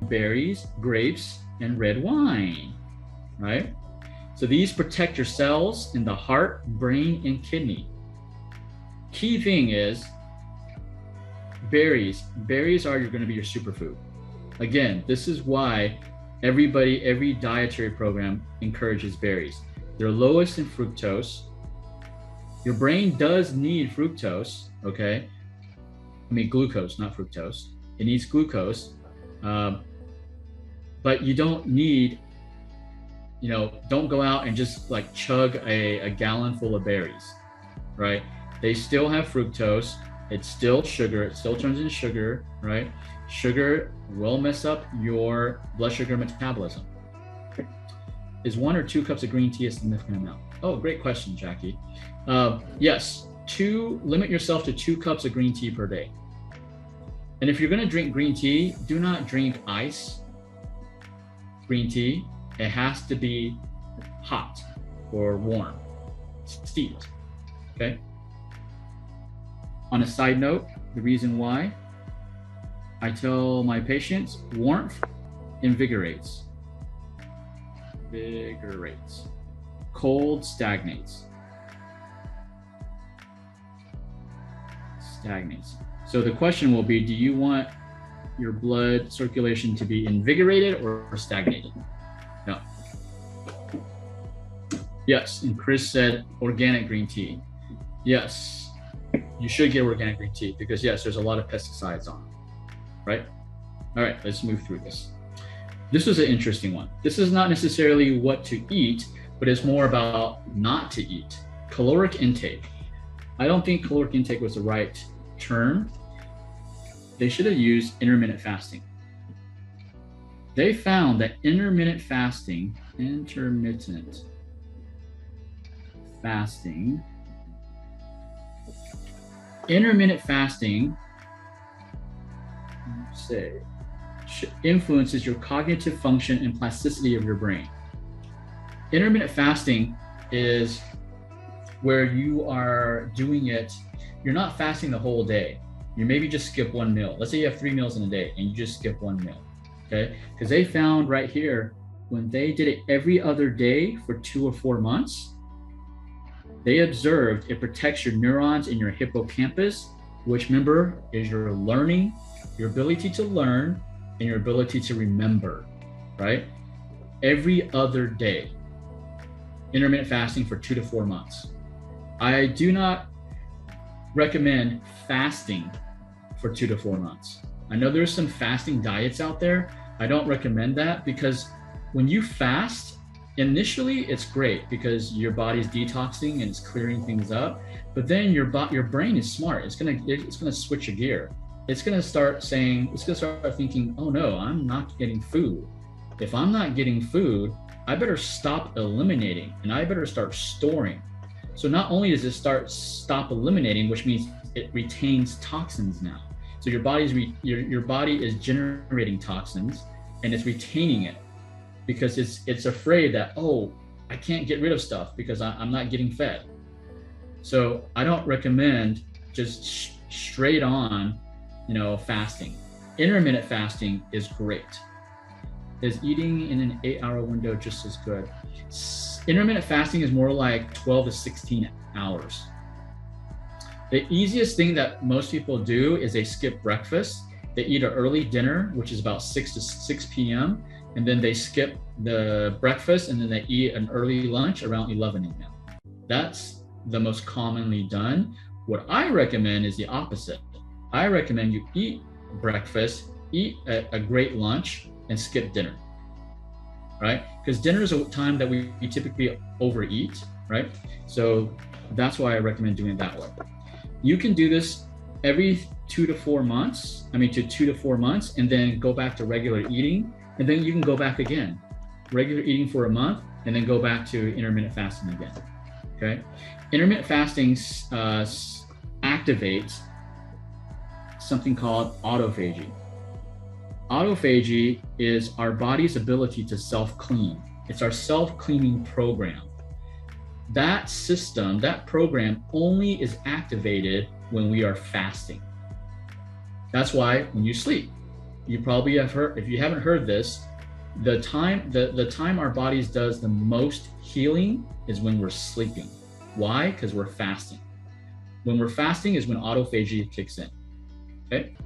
berries, grapes, and red wine, right? So these protect your cells in the heart, brain, and kidney. Key thing is berries. Berries are going to be your superfood. Again, this is why every dietary program encourages berries. They're lowest in fructose. Your brain does need fructose, okay? I mean glucose, not fructose. It needs glucose, but you don't need, don't go out and just like chug a gallon full of berries, right? They still have fructose. It's still sugar. It still turns into sugar, right? Sugar will mess up your blood sugar metabolism. Is 1 or 2 cups of green tea a significant amount? Oh, great question, Jackie. Yes, limit yourself to 2 cups of green tea per day. And if you're going to drink green tea, do not drink ice green tea. It has to be hot or warm, steeped, okay? On a side note, the reason why I tell my patients, warmth invigorates. Cold stagnates. So the question will be, do you want your blood circulation to be invigorated or stagnated? No. Yes, and Chris said organic green tea. Yes, you should get organic green tea because yes, there's a lot of pesticides on it, right? All right, let's move through this. This was an interesting one. This is not necessarily what to eat, but it's more about not to eat. Caloric intake. I don't think caloric intake was the right term. They should have used intermittent fasting. They found that intermittent fasting, influences your cognitive function and plasticity of your brain. Intermittent fasting is where you are doing it, you're not fasting the whole day. You maybe just skip one meal. Let's say you have 3 meals in a day and you just skip one meal, okay? Because they found right here, when they did it every other day for 2 or 4 months, they observed it protects your neurons in your hippocampus, which remember is your learning, your ability to learn, and your ability to remember, right? Every other day, intermittent fasting for 2 to 4 months. I do not recommend fasting for 2 to 4 months. I know there's some fasting diets out there. I don't recommend that because when you fast, initially it's great because your body's detoxing and it's clearing things up. But then your brain is smart. It's gonna switch a gear. It's gonna start thinking, oh no, I'm not getting food. If I'm not getting food, I better stop eliminating and I better start storing. So not only does it stop eliminating, which means it retains toxins now. So your body is generating toxins and it's retaining it because it's afraid that, oh, I can't get rid of stuff because I'm not getting fed. So I don't recommend just straight on, fasting. Intermittent fasting is great. Is eating in an 8-hour window just as good? Intermittent fasting is more like 12 to 16 hours. The easiest thing that most people do is they skip breakfast. They eat an early dinner, which is about 6 p.m. And then they skip the breakfast and then they eat an early lunch around 11 a.m. That's the most commonly done. What I recommend is the opposite. I recommend you eat breakfast, eat a great lunch, and skip dinner, right? Because dinner is a time that we typically overeat, right? So that's why I recommend doing it that way. You can do this every 2 to 4 months, and then go back to regular eating, and then you can go back again, regular eating for a month, and then go back to intermittent fasting again, okay? Intermittent fasting activates something called autophagy. Autophagy is our body's ability to self-clean. It's our self-cleaning program. That system, that program only is activated when we are fasting. That's why when you sleep, You probably have heard, if you haven't heard this, the time our bodies does the most healing is when we're sleeping. Why? Because we're fasting. When we're fasting is when autophagy kicks in. Okay.